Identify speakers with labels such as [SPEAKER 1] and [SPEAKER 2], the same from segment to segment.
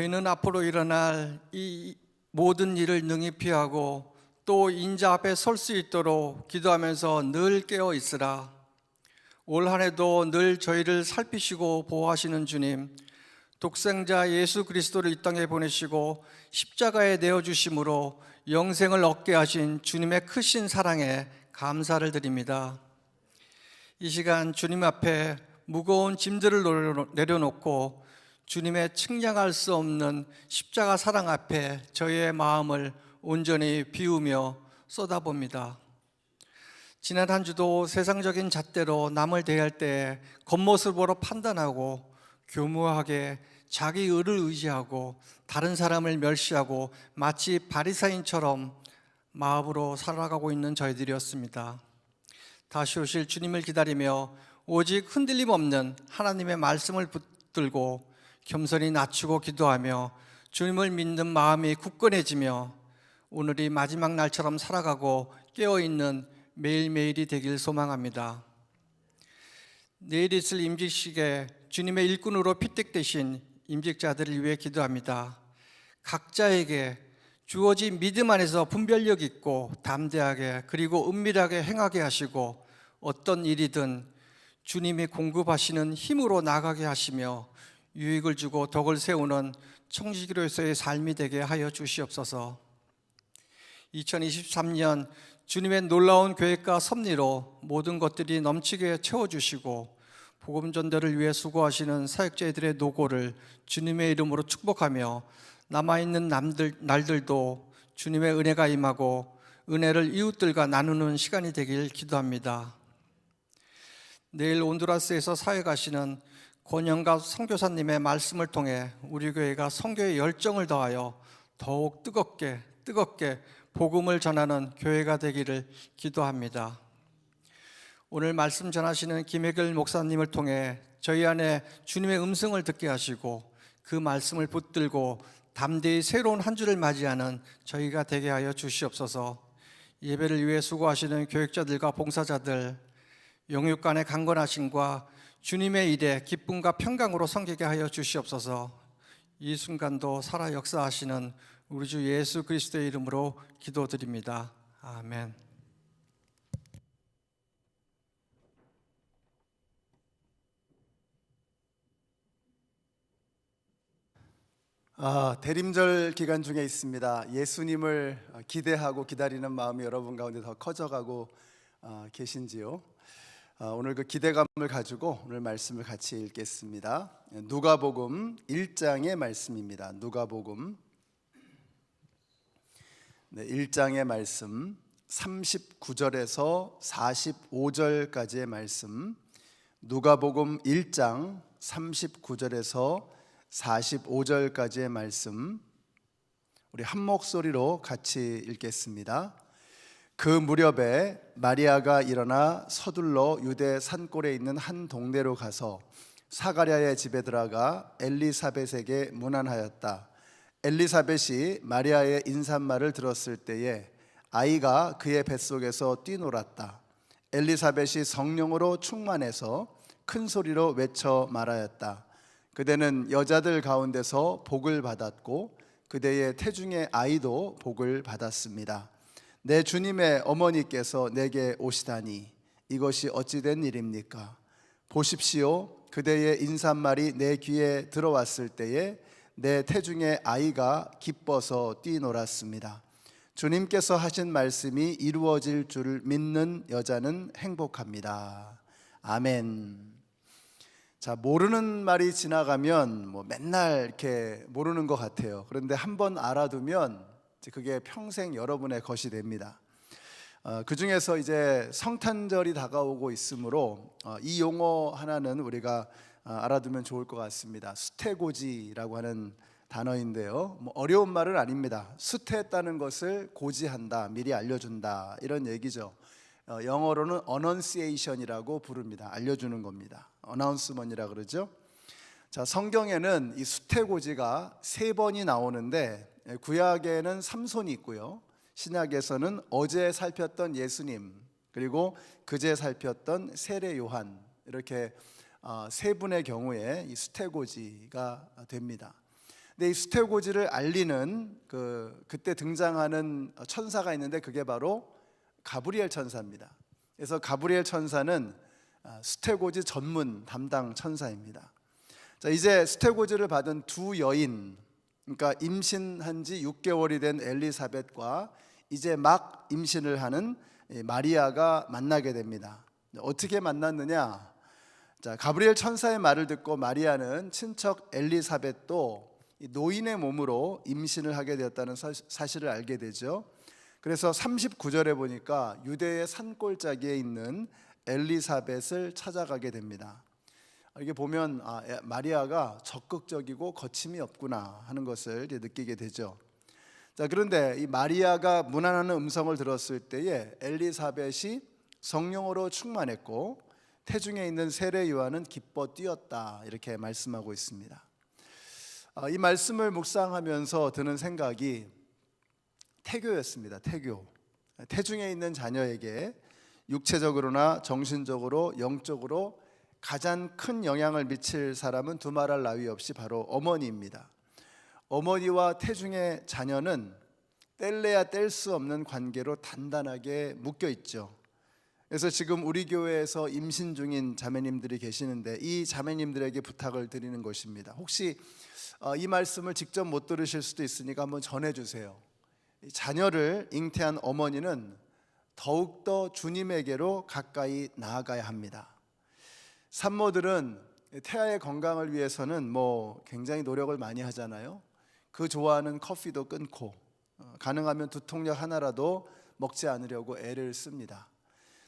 [SPEAKER 1] 너희는 앞으로 일어날 이 모든 일을 능히 피하고 또 인자 앞에 설 수 있도록 기도하면서 늘 깨어 있으라. 올 한 해도 늘 저희를 살피시고 보호하시는 주님, 독생자 예수 그리스도를 이 땅에 보내시고 십자가에 내어주심으로 영생을 얻게 하신 주님의 크신 사랑에 감사를 드립니다. 이 시간 주님 앞에 무거운 짐들을 내려놓고 주님의 측량할 수 없는 십자가 사랑 앞에 저희의 마음을 온전히 비우며 쏟아봅니다. 지난 한 주도 세상적인 잣대로 남을 대할 때 겉모습으로 판단하고 교묘하게 자기 의를 의지하고 다른 사람을 멸시하고 마치 바리사인처럼 마음으로 살아가고 있는 저희들이었습니다. 다시 오실 주님을 기다리며 오직 흔들림 없는 하나님의 말씀을 붙들고 겸손히 낮추고 기도하며 주님을 믿는 마음이 굳건해지며 오늘이 마지막 날처럼 살아가고 깨어있는 매일매일이 되길 소망합니다. 내일 있을 임직식에 주님의 일꾼으로 피택되신 임직자들을 위해 기도합니다. 각자에게 주어진 믿음 안에서 분별력 있고 담대하게 그리고 은밀하게 행하게 하시고 어떤 일이든 주님이 공급하시는 힘으로 나가게 하시며 유익을 주고 덕을 세우는 청지기로서의 삶이 되게 하여 주시옵소서. 2023년 주님의 놀라운 계획과 섭리로 모든 것들이 넘치게 채워주시고 복음 전도를 위해 수고하시는 사역자들의 노고를 주님의 이름으로 축복하며 남아있는 날들도 주님의 은혜가 임하고 은혜를 이웃들과 나누는 시간이 되길 기도합니다. 내일 온두라스에서 사역하시는 권영갑 선교사님의 말씀을 통해 우리 교회가 선교의 열정을 더하여 더욱 뜨겁게 복음을 전하는 교회가 되기를 기도합니다. 오늘 말씀 전하시는 김혜결 목사님을 통해 저희 안에 주님의 음성을 듣게 하시고 그 말씀을 붙들고 담대히 새로운 한 주를 맞이하는 저희가 되게 하여 주시옵소서. 예배를 위해 수고하시는 교육자들과 봉사자들, 영육 간의 강건하심과 주님의 일에 기쁨과 평강으로 섬기게 하여 주시옵소서. 이 순간도 살아 역사하시는 우리 주 예수 그리스도의 이름으로 기도드립니다. 아멘.
[SPEAKER 2] 대림절 기간 중에 있습니다. 예수님을 기대하고 기다리는 마음이 여러분 가운데 더 커져가고 계신지요? 오늘 그 기대감을 가지고 오늘 말씀을 같이 읽겠습니다. 누가복음 1장의 말씀입니다. 누가복음 1장의 말씀 39절에서 45절까지의 말씀, 누가복음 1장 39절에서 45절까지의 말씀 우리 한 목소리로 같이 읽겠습니다. 그 무렵에 마리아가 일어나 서둘러 유대 산골에 있는 한 동네로 가서 사가랴의 집에 들어가 엘리사벳에게 문안하였다. 엘리사벳이 마리아의 인사말을 들었을 때에 아이가 그의 뱃속에서 뛰놀았다. 엘리사벳이 성령으로 충만해서 큰 소리로 외쳐 말하였다. 그대는 여자들 가운데서 복을 받았고 그대의 태중의 아이도 복을 받았습니다. 내 주님의 어머니께서 내게 오시다니 이것이 어찌된 일입니까? 보십시오, 그대의 인사말이 내 귀에 들어왔을 때에 내 태중의 아이가 기뻐서 뛰놀았습니다. 주님께서 하신 말씀이 이루어질 줄 믿는 여자는 행복합니다. 아멘. 자, 모르는 말이 지나가면 맨날 이렇게 모르는 것 같아요. 그런데 한번 알아두면 그게 평생 여러분의 것이 됩니다. 그 중에서 이제 성탄절이 다가오고 있으므로 이 용어 하나는 우리가 알아두면 좋을 것 같습니다. 수태고지라고 하는 단어인데요, 어려운 말은 아닙니다. 수태했다는 것을 고지한다, 미리 알려준다, 이런 얘기죠. 영어로는 annunciation이라고 부릅니다. 알려주는 겁니다. announcement이라 그러죠. 자, 성경에는 이 수태고지가 3번이 나오는데 구약에는 삼손이 있고요, 신약에서는 어제 살폈던 예수님, 그리고 그제 살폈던 세례 요한, 이렇게 세 분의 경우에 이 수태고지가 됩니다. 근데 이 수태고지를 알리는 그때 등장하는 천사가 있는데 그게 바로 가브리엘 천사입니다. 그래서 가브리엘 천사는 수태고지 전문 담당 천사입니다. 자, 이제 수태고지를 받은 두 여인, 그러니까 임신한 지 6개월이 된 엘리사벳과 이제 막 임신을 하는 마리아가 만나게 됩니다. 어떻게 만났느냐? 자, 가브리엘 천사의 말을 듣고 마리아는 친척 엘리사벳도 노인의 몸으로 임신을 하게 되었다는 사실을 알게 되죠. 그래서 39절에 보니까 유대의 산골짜기에 있는 엘리사벳을 찾아가게 됩니다. 이게 보면 마리아가 적극적이고 거침이 없구나 하는 것을 이제 느끼게 되죠. 자, 그런데 이 마리아가 문안하는 음성을 들었을 때에 엘리사벳이 성령으로 충만했고 태중에 있는 세례 요한은 기뻐 뛰었다, 이렇게 말씀하고 있습니다. 이 말씀을 묵상하면서 드는 생각이 태교였습니다. 태중에 있는 자녀에게 육체적으로나 정신적으로 영적으로 가장 큰 영향을 미칠 사람은 두말할 나위 없이 바로 어머니입니다. 어머니와 태중의 자녀는 뗄래야 뗄 수 없는 관계로 단단하게 묶여 있죠. 그래서 지금 우리 교회에서 임신 중인 자매님들이 계시는데 이 자매님들에게 부탁을 드리는 것입니다. 혹시 이 말씀을 직접 못 들으실 수도 있으니까 한번 전해주세요. 자녀를 잉태한 어머니는 더욱더 주님에게로 가까이 나아가야 합니다. 산모들은 태아의 건강을 위해서는 굉장히 노력을 많이 하잖아요. 그 좋아하는 커피도 끊고 가능하면 두통약 하나라도 먹지 않으려고 애를 씁니다.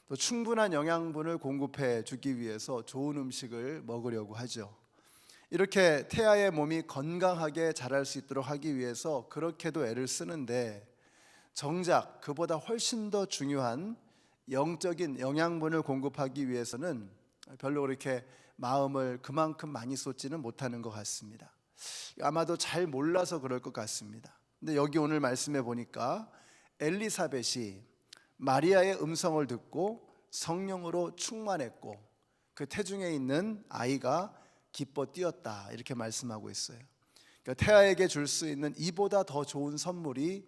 [SPEAKER 2] 또 충분한 영양분을 공급해 주기 위해서 좋은 음식을 먹으려고 하죠. 이렇게 태아의 몸이 건강하게 자랄 수 있도록 하기 위해서 그렇게도 애를 쓰는데 정작 그보다 훨씬 더 중요한 영적인 영양분을 공급하기 위해서는 별로 그렇게 마음을 그만큼 많이 쏟지는 못하는 것 같습니다. 아마도 잘 몰라서 그럴 것 같습니다. 근데 여기 오늘 말씀해 보니까 엘리사벳이 마리아의 음성을 듣고 성령으로 충만했고 그 태중에 있는 아이가 기뻐 뛰었다, 이렇게 말씀하고 있어요. 그러니까 태아에게 줄 수 있는 이보다 더 좋은 선물이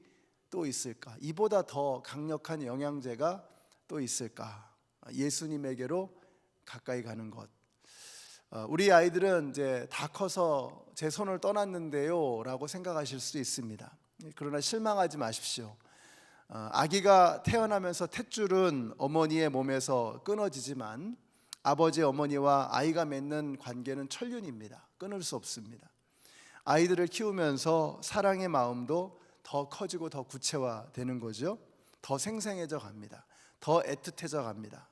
[SPEAKER 2] 또 있을까? 이보다 더 강력한 영양제가 또 있을까? 예수님에게로 가까이 가는 것. 우리 아이들은 이제 다 커서 제 손을 떠났는데요 라고 생각하실 수도 있습니다. 그러나 실망하지 마십시오. 아기가 태어나면서 탯줄은 어머니의 몸에서 끊어지지만 아버지 어머니와 아이가 맺는 관계는 천륜입니다. 끊을 수 없습니다. 아이들을 키우면서 사랑의 마음도 더 커지고 더 구체화되는 거죠. 더 생생해져 갑니다. 더 애틋해져 갑니다.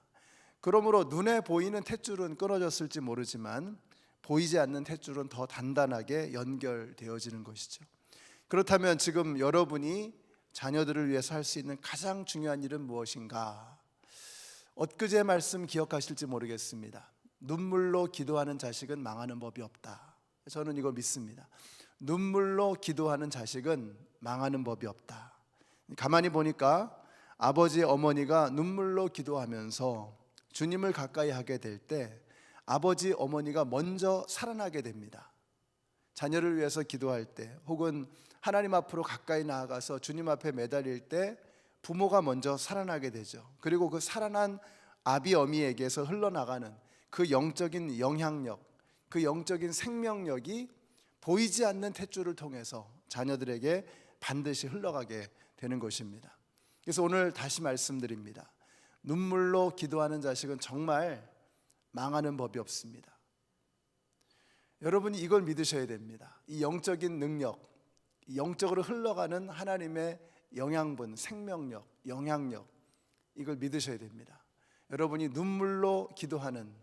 [SPEAKER 2] 그러므로 눈에 보이는 탯줄은 끊어졌을지 모르지만 보이지 않는 탯줄은 더 단단하게 연결되어지는 것이죠. 그렇다면 지금 여러분이 자녀들을 위해서 할 수 있는 가장 중요한 일은 무엇인가? 엊그제 말씀 기억하실지 모르겠습니다. 눈물로 기도하는 자식은 망하는 법이 없다. 저는 이거 믿습니다. 눈물로 기도하는 자식은 망하는 법이 없다. 가만히 보니까 아버지 어머니가 눈물로 기도하면서 주님을 가까이 하게 될 때 아버지 어머니가 먼저 살아나게 됩니다. 자녀를 위해서 기도할 때 혹은 하나님 앞으로 가까이 나아가서 주님 앞에 매달릴 때 부모가 먼저 살아나게 되죠. 그리고 그 살아난 아비 어미에게서 흘러나가는 그 영적인 영향력, 그 영적인 생명력이 보이지 않는 탯줄을 통해서 자녀들에게 반드시 흘러가게 되는 것입니다. 그래서 오늘 다시 말씀드립니다. 눈물로 기도하는 자식은 정말 망하는 법이 없습니다. 여러분이 이걸 믿으셔야 됩니다. 이 영적인 능력, 영적으로 흘러가는 하나님의 영양분, 생명력, 영향력, 이걸 믿으셔야 됩니다. 여러분이 눈물로 기도하는,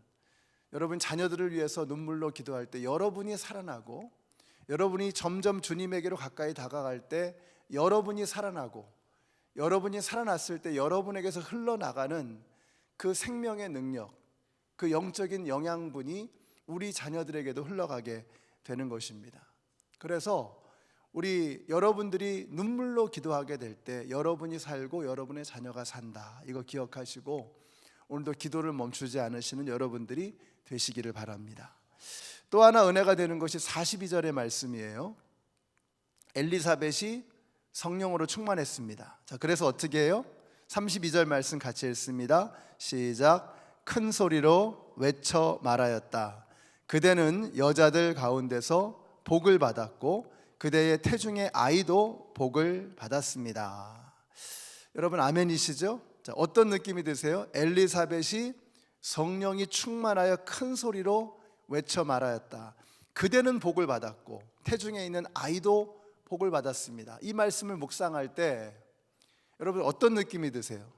[SPEAKER 2] 여러분 자녀들을 위해서 눈물로 기도할 때 여러분이 살아나고, 여러분이 점점 주님에게로 가까이 다가갈 때 여러분이 살아나고, 여러분이 살아났을 때 여러분에게서 흘러나가는 그 생명의 능력, 그 영적인 영양분이 우리 자녀들에게도 흘러가게 되는 것입니다. 그래서 우리 여러분들이 눈물로 기도하게 될 때 여러분이 살고 여러분의 자녀가 산다, 이거 기억하시고 오늘도 기도를 멈추지 않으시는 여러분들이 되시기를 바랍니다. 또 하나 은혜가 되는 것이 42절의 말씀이에요. 엘리사벳이 성령으로 충만했습니다. 자, 그래서 어떻게 해요? 32절 말씀 같이 읽습니다. 시작. 큰 소리로 외쳐 말하였다. 그대는 여자들 가운데서 복을 받았고 그대의 태중의 아이도 복을 받았습니다. 여러분 아멘이시죠? 자, 어떤 느낌이 드세요? 엘리사벳이 성령이 충만하여 큰 소리로 외쳐 말하였다. 그대는 복을 받았고 태중에 있는 아이도 복을 받았습니다. 이 말씀을 묵상할 때 여러분 어떤 느낌이 드세요?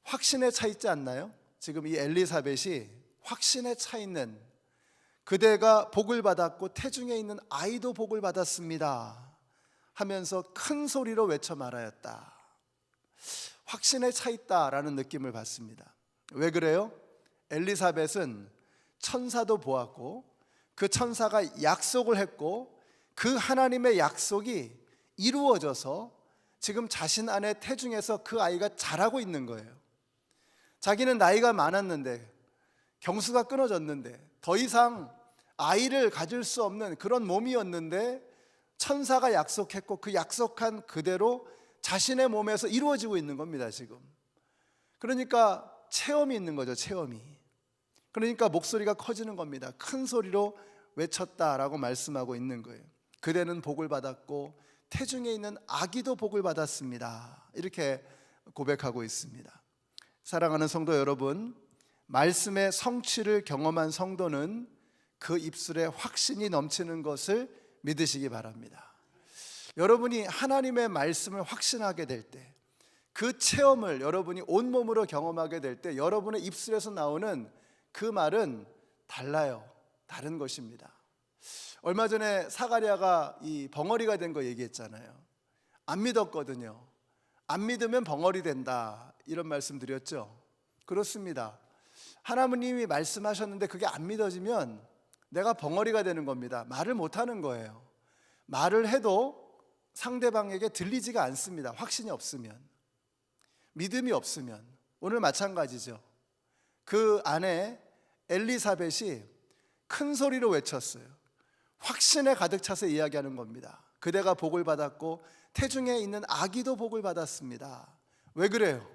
[SPEAKER 2] 확신에 차 있지 않나요? 지금 이 엘리사벳이 확신에 차 있는, 그대가 복을 받았고 태중에 있는 아이도 복을 받았습니다 하면서 큰 소리로 외쳐 말하였다. 확신에 차 있다라는 느낌을 받습니다. 왜 그래요? 엘리사벳은 천사도 보았고 그 천사가 약속을 했고 그 하나님의 약속이 이루어져서 지금 자신 안에 태중에서 그 아이가 자라고 있는 거예요. 자기는 나이가 많았는데, 경수가 끊어졌는데, 더 이상 아이를 가질 수 없는 그런 몸이었는데 천사가 약속했고 그 약속한 그대로 자신의 몸에서 이루어지고 있는 겁니다 지금. 그러니까 체험이 있는 거죠, 체험이. 그러니까 목소리가 커지는 겁니다. 큰 소리로 외쳤다라고 말씀하고 있는 거예요. 그대는 복을 받았고 태중에 있는 아기도 복을 받았습니다, 이렇게 고백하고 있습니다. 사랑하는 성도 여러분, 말씀의 성취를 경험한 성도는 그 입술에 확신이 넘치는 것을 믿으시기 바랍니다. 여러분이 하나님의 말씀을 확신하게 될 때, 그 체험을 여러분이 온몸으로 경험하게 될 때 여러분의 입술에서 나오는 그 말은 달라요. 다른 것입니다. 얼마 전에 사가랴가 이 벙어리가 된 거 얘기했잖아요. 안 믿었거든요. 안 믿으면 벙어리 된다, 이런 말씀 드렸죠. 그렇습니다. 하나님이 말씀하셨는데 그게 안 믿어지면 내가 벙어리가 되는 겁니다. 말을 못하는 거예요. 말을 해도 상대방에게 들리지가 않습니다. 확신이 없으면, 믿음이 없으면. 오늘 마찬가지죠. 그 안에 엘리사벳이 큰 소리로 외쳤어요. 확신에 가득 차서 이야기하는 겁니다. 그대가 복을 받았고 태중에 있는 아기도 복을 받았습니다. 왜 그래요?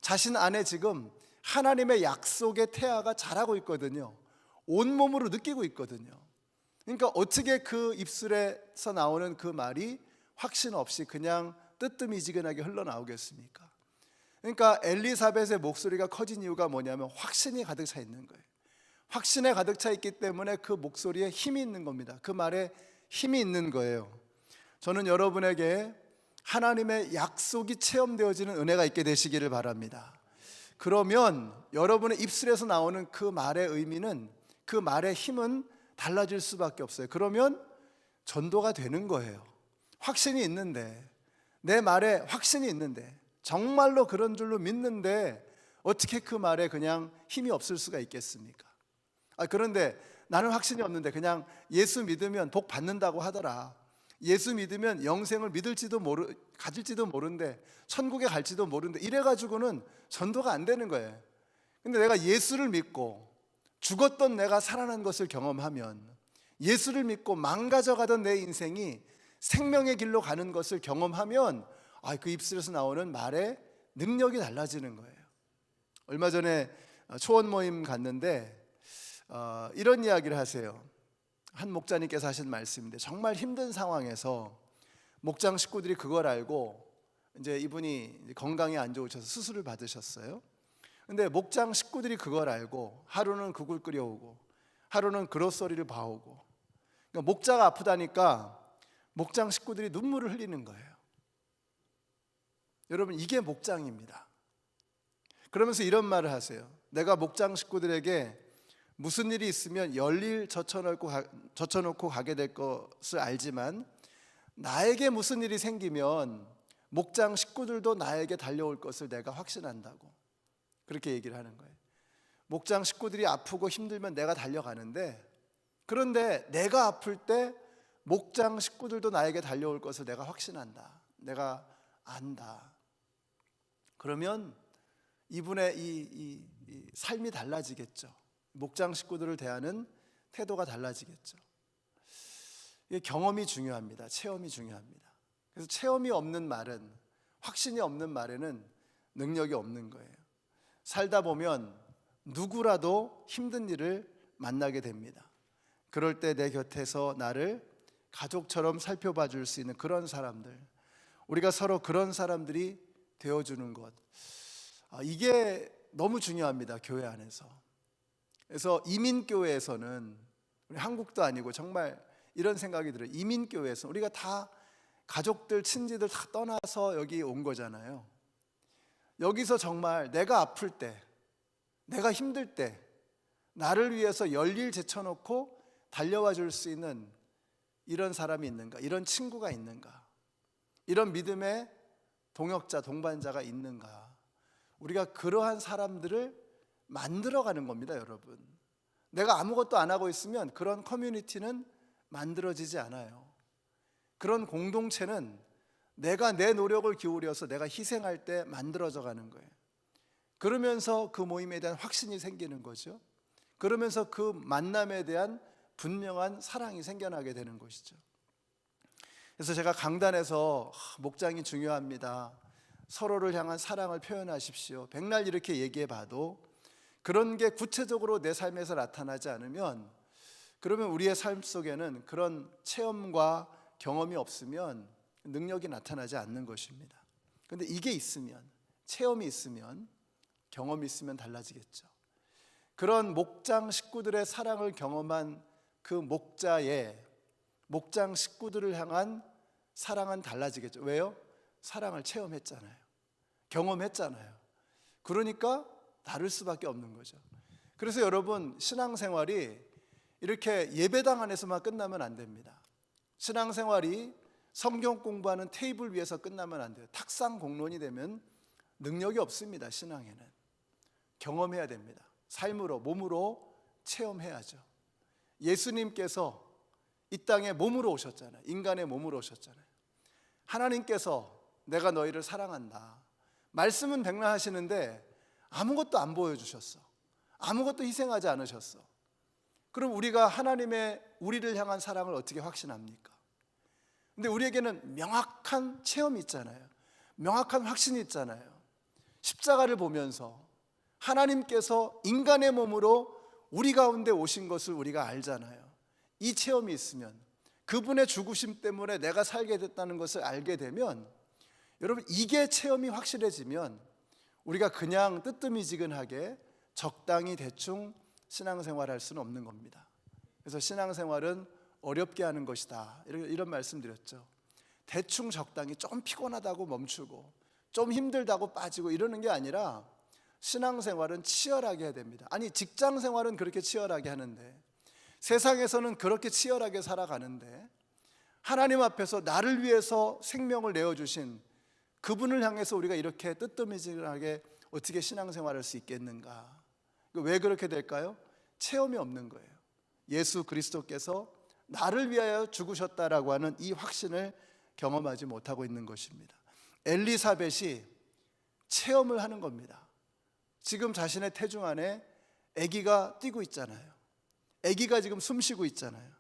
[SPEAKER 2] 자신 안에 지금 하나님의 약속의 태아가 자라고 있거든요. 온몸으로 느끼고 있거든요. 그러니까 어떻게 그 입술에서 나오는 그 말이 확신 없이 그냥 뜨뜻미지근하게 흘러나오겠습니까? 그러니까 엘리사벳의 목소리가 커진 이유가 뭐냐면 확신이 가득 차 있는 거예요. 확신에 가득 차 있기 때문에 그 목소리에 힘이 있는 겁니다. 그 말에 힘이 있는 거예요. 저는 여러분에게 하나님의 약속이 체험되어지는 은혜가 있게 되시기를 바랍니다. 그러면 여러분의 입술에서 나오는 그 말의 의미는, 그 말의 힘은 달라질 수밖에 없어요. 그러면 전도가 되는 거예요. 확신이 있는데, 내 말에 확신이 있는데, 정말로 그런 줄로 믿는데 어떻게 그 말에 그냥 힘이 없을 수가 있겠습니까? 그런데 나는 확신이 없는데 그냥 예수 믿으면 복 받는다고 하더라, 예수 믿으면 영생을 가질지도 모른대, 천국에 갈지도 모른대, 이래가지고는 전도가 안 되는 거예요. 근데 내가 예수를 믿고 죽었던 내가 살아난 것을 경험하면, 예수를 믿고 망가져가던 내 인생이 생명의 길로 가는 것을 경험하면 그 입술에서 나오는 말의 능력이 달라지는 거예요. 얼마 전에 초원 모임 갔는데 이런 이야기를 하세요. 한 목자님께서 하신 말씀인데, 정말 힘든 상황에서 목장 식구들이 그걸 알고 이제 이분이 건강이 안 좋으셔서 수술을 받으셨어요. 근데 목장 식구들이 그걸 알고 하루는 국을 끓여오고 하루는 그로서리를 봐오고, 그러니까 목자가 아프다니까 목장 식구들이 눈물을 흘리는 거예요. 여러분, 이게 목장입니다. 그러면서 이런 말을 하세요. 내가 목장 식구들에게 무슨 일이 있으면 열일 젖혀놓고 가게 될 것을 알지만, 나에게 무슨 일이 생기면 목장 식구들도 나에게 달려올 것을 내가 확신한다고, 그렇게 얘기를 하는 거예요. 목장 식구들이 아프고 힘들면 내가 달려가는데, 그런데 내가 아플 때 목장 식구들도 나에게 달려올 것을 내가 확신한다, 내가 안다. 그러면 이분의 이 삶이 달라지겠죠. 목장 식구들을 대하는 태도가 달라지겠죠. 이게 경험이 중요합니다. 체험이 중요합니다. 그래서 체험이 없는 말은, 확신이 없는 말에는 능력이 없는 거예요. 살다 보면 누구라도 힘든 일을 만나게 됩니다. 그럴 때 내 곁에서 나를 가족처럼 살펴봐 줄 수 있는 그런 사람들, 우리가 서로 그런 사람들이 되어주는 것, 이게 너무 중요합니다. 교회 안에서. 그래서 이민교회에서는, 우리 한국도 아니고 정말 이런 생각이 들어요. 이민교회에서 우리가 다 가족들, 친지들 다 떠나서 여기 온 거잖아요. 여기서 정말 내가 아플 때, 내가 힘들 때 나를 위해서 열일 제쳐놓고 달려와 줄 수 있는 이런 사람이 있는가? 이런 친구가 있는가? 이런 믿음의 동역자, 동반자가 있는가? 우리가 그러한 사람들을 만들어가는 겁니다, 여러분. 내가 아무것도 안 하고 있으면 그런 커뮤니티는 만들어지지 않아요. 그런 공동체는 내가 내 노력을 기울여서 내가 희생할 때 만들어져 가는 거예요. 그러면서 그 모임에 대한 확신이 생기는 거죠. 그러면서 그 만남에 대한 분명한 사랑이 생겨나게 되는 것이죠. 그래서 제가 강단에서 목장이 중요합니다, 서로를 향한 사랑을 표현하십시오, 백날 이렇게 얘기해 봐도 그런 게 구체적으로 내 삶에서 나타나지 않으면, 그러면 우리의 삶 속에는 그런 체험과 경험이 없으면 능력이 나타나지 않는 것입니다. 그런데 이게 있으면, 체험이 있으면, 경험이 있으면 달라지겠죠. 그런 목장 식구들의 사랑을 경험한 그 목장 식구들을 향한 사랑은 달라지겠죠. 왜요? 사랑을 체험했잖아요. 경험했잖아요. 그러니까 다를 수밖에 없는 거죠. 그래서 여러분, 신앙생활이 이렇게 예배당 안에서만 끝나면 안 됩니다. 신앙생활이 성경 공부하는 테이블 위에서 끝나면 안 돼요. 탁상 공론이 되면 능력이 없습니다. 신앙에는 경험해야 됩니다. 삶으로, 몸으로 체험해야죠. 예수님께서 이 땅에 몸으로 오셨잖아요. 인간의 몸으로 오셨잖아요. 하나님께서 내가 너희를 사랑한다, 말씀은 백날 하시는데 아무것도 안 보여주셨어. 아무것도 희생하지 않으셨어. 그럼 우리가 하나님의 우리를 향한 사랑을 어떻게 확신합니까? 근데 우리에게는 명확한 체험이 있잖아요. 명확한 확신이 있잖아요. 십자가를 보면서 하나님께서 인간의 몸으로 우리 가운데 오신 것을 우리가 알잖아요. 이 체험이 있으면, 그분의 죽으심 때문에 내가 살게 됐다는 것을 알게 되면, 여러분, 이게 체험이 확실해지면 우리가 그냥 뜨뜨미지근하게 적당히 대충 신앙생활할 수는 없는 겁니다. 그래서 신앙생활은 어렵게 하는 것이다, 이런 말씀 드렸죠. 대충 적당히, 좀 피곤하다고 멈추고 좀 힘들다고 빠지고 이러는 게 아니라, 신앙생활은 치열하게 해야 됩니다. 아니, 직장생활은 그렇게 치열하게 하는데, 세상에서는 그렇게 치열하게 살아가는데, 하나님 앞에서 나를 위해서 생명을 내어주신 그분을 향해서 우리가 이렇게 뜨뜨미지근하게 어떻게 신앙생활할 수 있겠는가? 왜 그렇게 될까요? 체험이 없는 거예요. 예수 그리스도께서 나를 위하여 죽으셨다라고 하는 이 확신을 경험하지 못하고 있는 것입니다. 엘리사벳이 체험을 하는 겁니다. 지금 자신의 태중 안에 아기가 뛰고 있잖아요. 아기가 지금 숨 쉬고 있잖아요.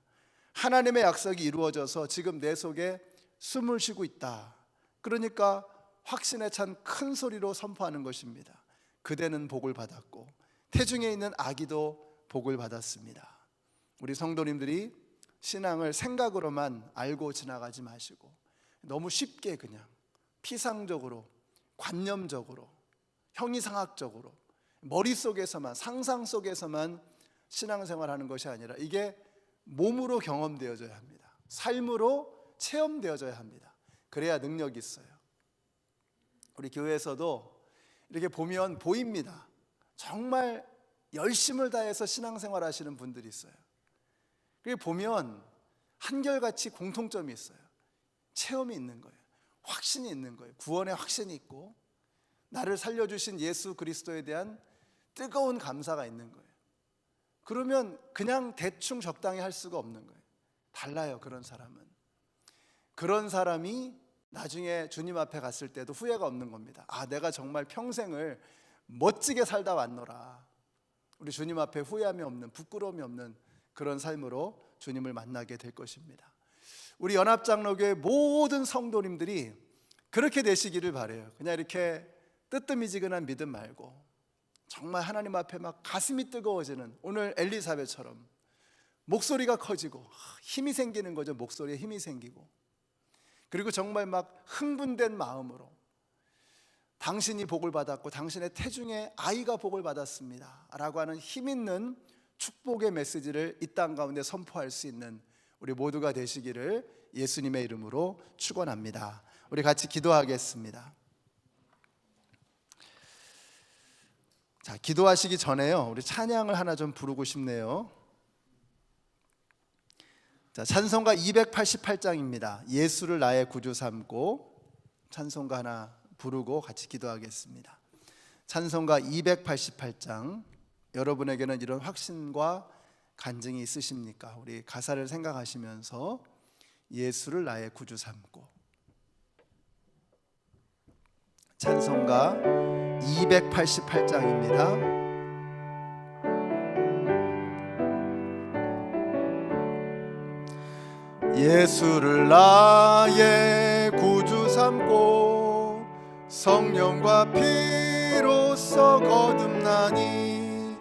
[SPEAKER 2] 하나님의 약속이 이루어져서 지금 내 속에 숨을 쉬고 있다. 그러니까 확신에 찬 큰 소리로 선포하는 것입니다. 그대는 복을 받았고 태중에 있는 아기도 복을 받았습니다. 우리 성도님들이 신앙을 생각으로만 알고 지나가지 마시고, 너무 쉽게 그냥 피상적으로, 관념적으로, 형이상학적으로, 머릿속에서만, 상상 속에서만 신앙생활하는 것이 아니라, 이게 몸으로 경험되어져야 합니다. 삶으로 체험되어져야 합니다. 그래야 능력이 있어요. 우리 교회에서도 이렇게 보면 보입니다. 정말 열심을 다해서 신앙생활 하시는 분들이 있어요. 그게 보면 한결같이 공통점이 있어요. 체험이 있는 거예요. 확신이 있는 거예요. 구원의 확신이 있고, 나를 살려주신 예수 그리스도에 대한 뜨거운 감사가 있는 거예요. 그러면 그냥 대충 적당히 할 수가 없는 거예요. 달라요, 그런 사람은. 그런 사람이 나중에 주님 앞에 갔을 때도 후회가 없는 겁니다. 아, 내가 정말 평생을 멋지게 살다 왔노라. 우리 주님 앞에 후회함이 없는, 부끄러움이 없는 그런 삶으로 주님을 만나게 될 것입니다. 우리 연합장로교회 모든 성도님들이 그렇게 되시기를 바라요. 그냥 이렇게 뜨뜻미지근한 믿음 말고 정말 하나님 앞에 막 가슴이 뜨거워지는, 오늘 엘리사벳처럼 목소리가 커지고 힘이 생기는 거죠. 목소리에 힘이 생기고, 그리고 정말 막 흥분된 마음으로 당신이 복을 받았고 당신의 태중에 아이가 복을 받았습니다 라고 하는 힘 있는 축복의 메시지를 이 땅 가운데 선포할 수 있는 우리 모두가 되시기를 예수님의 이름으로 축원합니다. 우리 같이 기도하겠습니다. 자, 기도하시기 전에요, 우리 찬양을 하나 좀 부르고 싶네요. 자, 찬송가 288장입니다. 예수를 나의 구주 삼고, 찬송가 하나 부르고 같이 기도하겠습니다. 찬송가 288장. 여러분에게는 이런 확신과 간증이 있으십니까? 우리 가사를 생각하시면서 예수를 나의 구주 삼고. 찬송가 288장입니다. 예수를 나의 구주 삼고 성령과 피로써 거듭나니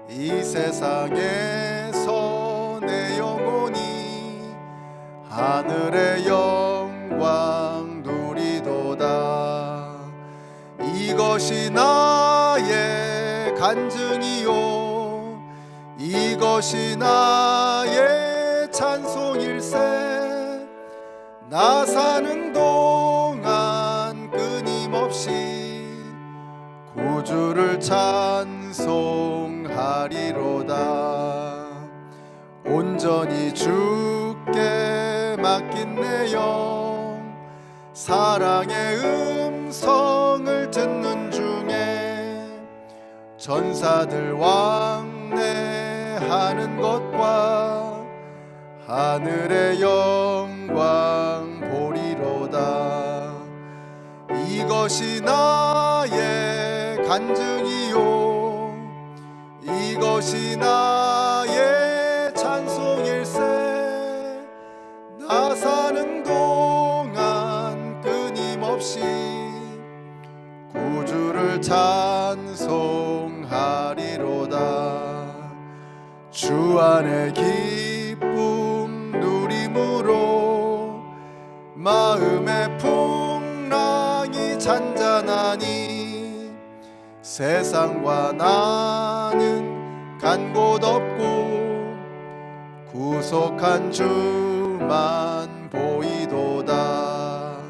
[SPEAKER 2] 이 세상에서 내 영혼이 하늘의 영광 누리도다. 이것이 나의 간증이요 이것이 나의 찬송일세. 나 사는 동안 끊임없이 구주를 찬송하리로다. 온전히 주께 맡긴 내 영, 사랑의 음성을 듣는 중에 전사들 왕래하는 것과 하늘의 영광 보리로다. 이것이 나의 간증이요 이것이 나의 찬송일세. 나 사는 동안 끊임없이 구주를 찬송하리로다. 주 안의 기쁨 누림으로 마음의 풍랑이 잔잔하니 세상과 나는 간 곳 없고 구속한 주만 보이도다.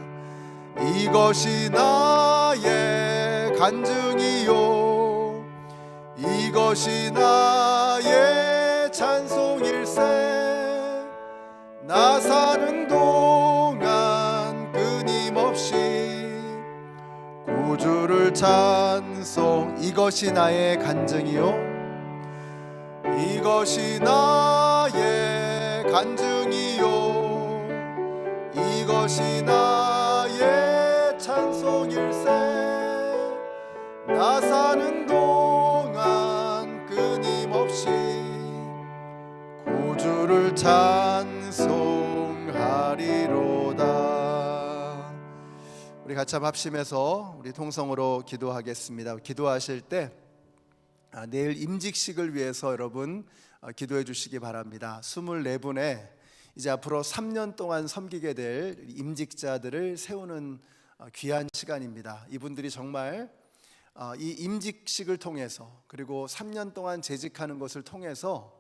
[SPEAKER 2] 이것이 나의 간증이요 이것이 나의 찬송일세. 나 사는 동안 끊임없이 구주를 찬송. 이것이 나의 간증이요 이것이 나의 간증이요 이것이 나의 찬송일세. 나 사는 동안 끊임없이 구주를 찬송하리로다. 우리 같이 한번 합심해서 우리 통성으로 기도하겠습니다. 기도하실 때 내일 임직식을 위해서 여러분 기도해 주시기 바랍니다. 24분의 이제 앞으로 3년 동안 섬기게 될 임직자들을 세우는 귀한 시간입니다. 이분들이 정말 이 임직식을 통해서 그리고 3년 동안 재직하는 것을 통해서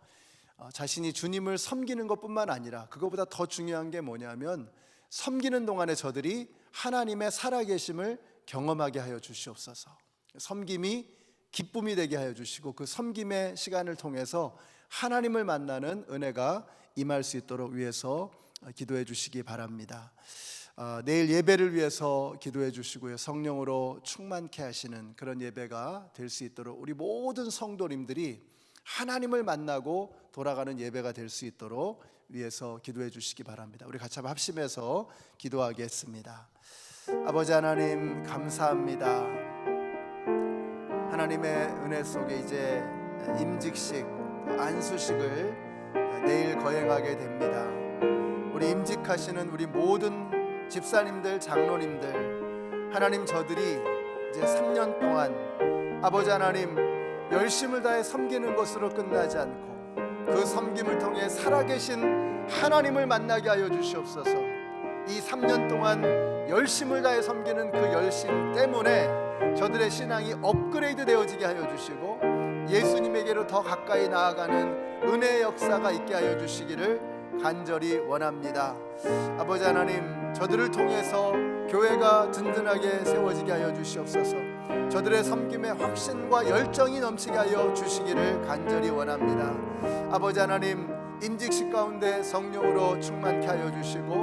[SPEAKER 2] 자신이 주님을 섬기는 것뿐만 아니라 그것보다 더 중요한 게 뭐냐면 섬기는 동안에 저들이 하나님의 살아계심을 경험하게 하여 주시옵소서. 섬김이 기쁨이 되게 하여 주시고 그 섬김의 시간을 통해서 하나님을 만나는 은혜가 임할 수 있도록 위해서 기도해 주시기 바랍니다. 내일 예배를 위해서 기도해 주시고요, 성령으로 충만케 하시는 그런 예배가 될 수 있도록 우리 모든 성도님들이 하나님을 만나고 돌아가는 예배가 될 수 있도록 위해서 기도해 주시기 바랍니다. 우리 같이 한번 합심해서 기도하겠습니다. 아버지 하나님 감사합니다. 하나님의 은혜 속에 이제 임직식 안수식을 내일 거행하게 됩니다. 우리 임직하시는 우리 모든 집사님들, 장로님들, 하나님 저들이 이제 3년 동안 아버지 하나님 열심을 다해 섬기는 것으로 끝나지 않고 그 섬김을 통해 살아계신 하나님을 만나게 하여 주시옵소서. 이 3년 동안 열심을 다해 섬기는 그 열심 때문에 저들의 신앙이 업그레이드 되어지게 하여 주시고 예수님에게로 더 가까이 나아가는 은혜의 역사가 있게 하여 주시기를 간절히 원합니다. 아버지 하나님 저들을 통해서 교회가 든든하게 세워지게 하여 주시옵소서. 저들의 섬김에 확신과 열정이 넘치게 하여 주시기를 간절히 원합니다. 아버지 하나님 임직식 가운데 성령으로 충만케 하여 주시고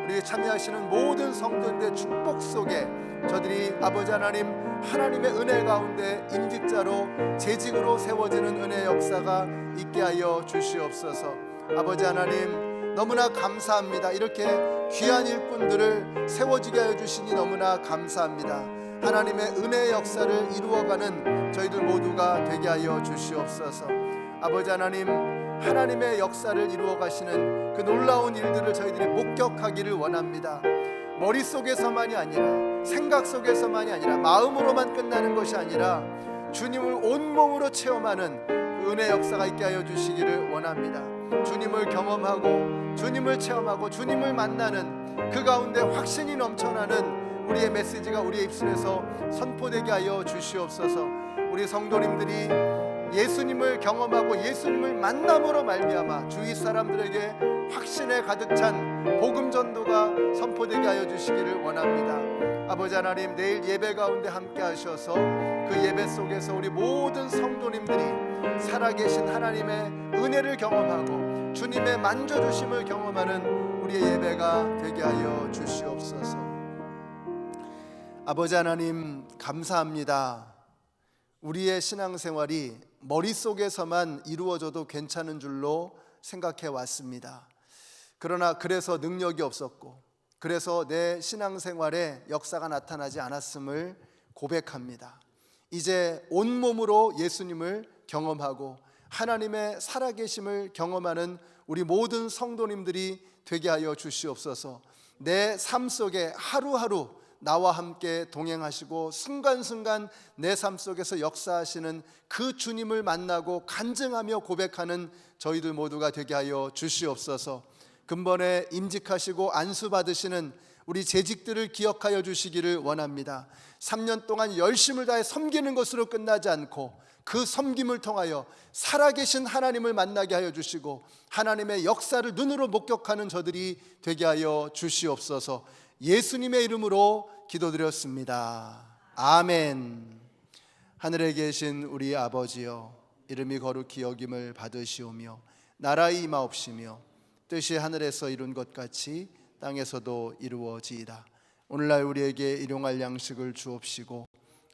[SPEAKER 2] 우리 참여하시는 모든 성도들의 축복 속에 저들이 아버지 하나님 하나님의 은혜 가운데 임직자로 재직으로 세워지는 은혜의 역사가 있게 하여 주시옵소서. 아버지 하나님 너무나 감사합니다. 이렇게 귀한 일꾼들을 세워지게 하여 주시니 너무나 감사합니다. 하나님의 은혜의 역사를 이루어가는 저희들 모두가 되게 하여 주시옵소서. 아버지 하나님 하나님의 역사를 이루어 가시는 그 놀라운 일들을 저희들이 목격하기를 원합니다. 머릿속에서만이 아니라 생각 속에서만이 아니라 마음으로만 끝나는 것이 아니라 주님을 온몸으로 체험하는 그 은혜 역사가 있게 하여 주시기를 원합니다. 주님을 경험하고 주님을 체험하고 주님을 만나는 그 가운데 확신이 넘쳐나는 우리의 메시지가 우리의 입술에서 선포되게 하여 주시옵소서. 우리 성도님들이 예수님을 경험하고 예수님을 만남으로 말미암아 주위 사람들에게 확신에 가득 찬 복음 전도가 선포되게 하여 주시기를 원합니다. 아버지 하나님 내일 예배 가운데 함께 하셔서 그 예배 속에서 우리 모든 성도님들이 살아계신 하나님의 은혜를 경험하고 주님의 만져주심을 경험하는 우리의 예배가 되게 하여 주시옵소서. 아버지 하나님 감사합니다. 우리의 신앙생활이 머릿속에서만 이루어져도 괜찮은 줄로 생각해 왔습니다. 그러나 그래서 능력이 없었고 그래서 내 신앙생활에 역사가 나타나지 않았음을 고백합니다. 이제 온몸으로 예수님을 경험하고 하나님의 살아계심을 경험하는 우리 모든 성도님들이 되게 하여 주시옵소서. 내 삶 속에 하루하루 나와 함께 동행하시고 순간순간 내 삶 속에서 역사하시는 그 주님을 만나고 간증하며 고백하는 저희들 모두가 되게 하여 주시옵소서. 근본에 임직하시고 안수받으시는 우리 재직들을 기억하여 주시기를 원합니다. 3년 동안 열심을 다해 섬기는 것으로 끝나지 않고 그 섬김을 통하여 살아계신 하나님을 만나게 하여 주시고 하나님의 역사를 눈으로 목격하는 저들이 되게 하여 주시옵소서. 예수님의 이름으로 기도드렸습니다. 아멘. 하늘에 계신 우리 아버지여, 이름이 거룩히 여김을 받으시오며 나라의 임하옵시며 뜻이 하늘에서 이룬 것 같이 땅에서도 이루어지이다. 오늘날 우리에게 일용할 양식을 주옵시고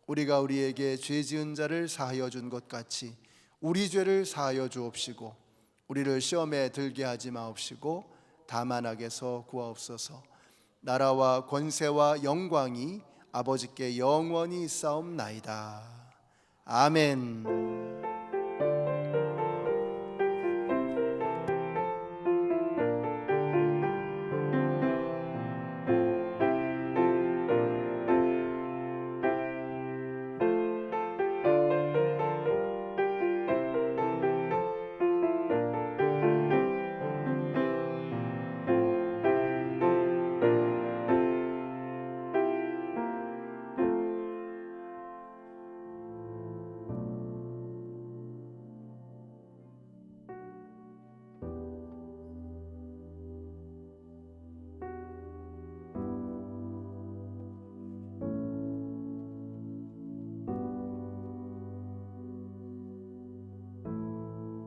[SPEAKER 2] 우리가 우리에게 죄 지은 자를 사하여 준 것 같이 우리 죄를 사하여 주옵시고 우리를 시험에 들게 하지 마옵시고 다만 악에서 구하옵소서. 나라와 권세와 영광이 아버지께 영원히 있사옵나이다. 아멘.